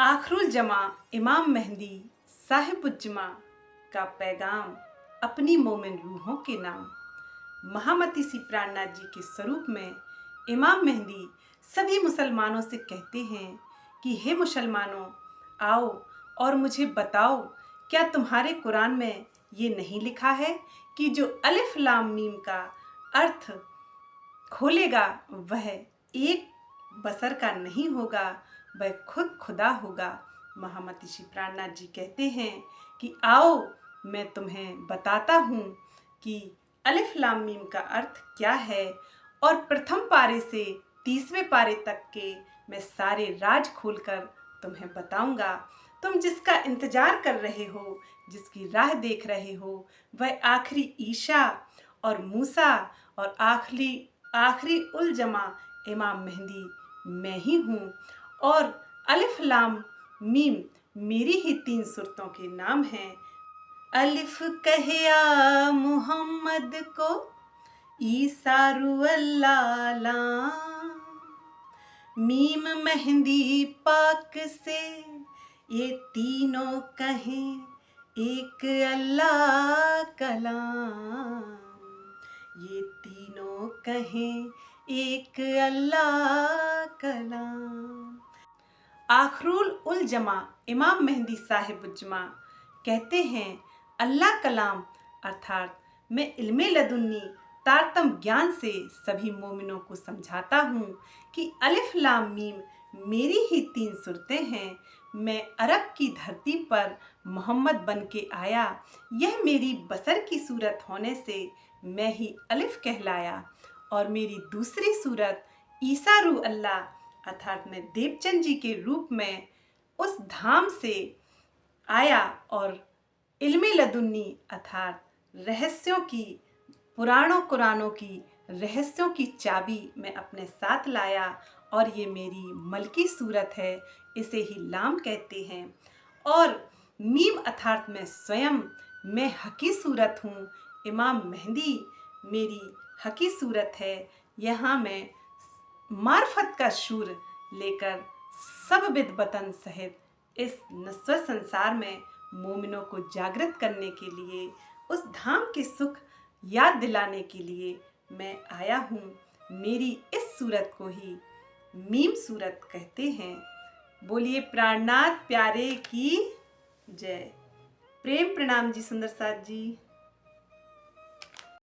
आखरुल जमा इमाम मेहंदी साहिबुज्जमा का पैगाम अपनी मोमिन रूहों के नाम। महामती सी प्राणनाथ जी के स्वरूप में इमाम मेहंदी सभी मुसलमानों से कहते हैं कि हे मुसलमानों, आओ और मुझे बताओ, क्या तुम्हारे कुरान में ये नहीं लिखा है कि जो अलिफ लाम मीम का अर्थ खोलेगा वह एक बसर का नहीं होगा, वह खुद खुदा होगा। महामती श्री प्राणनाथ जी कहते हैं कि आओ मैं तुम्हें बताता हूँ कि अलिफ लाम मीम का अर्थ क्या है, और प्रथम पारे से 30वें पारे तक के मैं सारे राज खोलकर तुम्हें बताऊंगा। तुम जिसका इंतजार कर रहे हो, जिसकी राह देख रहे हो, वह आखिरी ईशा और मूसा और आखिरी उल जमा इमाम मेहंदी मैं ही हूँ। और अलिफ लाम मीम मेरी ही 3 सूरतों के नाम हैं। अलिफ कहया मुहम्मद को ईसा रुअल्लाह, मीम मेहंदी पाक से ये तीनों कहें एक अल्लाह कलाम, ये तीनों कहें एक अल्लाह कलाम। आखरुल उल जमा इमाम मेहंदी साहिबुज्जमा कहते हैं, अल्लाह कलाम अर्थात मैं इल्मे लदुन्नी तारतम ज्ञान से सभी मोमिनों को समझाता हूँ कि अलिफ लाम मीम मेरी ही 3 सूरतें हैं। मैं अरब की धरती पर मोहम्मद बन के आया, यह मेरी बसर की सूरत होने से मैं ही अलिफ कहलाया। और मेरी दूसरी सूरत ईसा रू अल्लाह अर्थात मैं देवचंद जी के रूप में उस धाम से आया, और इल्मे लदुन्नी अर्थात रहस्यों की, पुराणों कुरानों की रहस्यों की चाबी मैं अपने साथ लाया, और ये मेरी मलकी सूरत है, इसे ही लाम कहते हैं। और मीम अर्थात मैं स्वयं, मैं हकी सूरत हूँ। इमाम मेहंदी मेरी हकी सूरत है। यहाँ मैं मार्फत का शूर लेकर सब बिद वतन सहित इस नस्वर संसार में मोमिनों को जागृत करने के लिए, उस धाम के सुख याद दिलाने के लिए मैं आया हूँ। मेरी इस सूरत को ही मीम सूरत कहते हैं। बोलिए प्राणनाथ प्यारे की जय। प्रेम प्रणाम जी सुंदर साथ जी।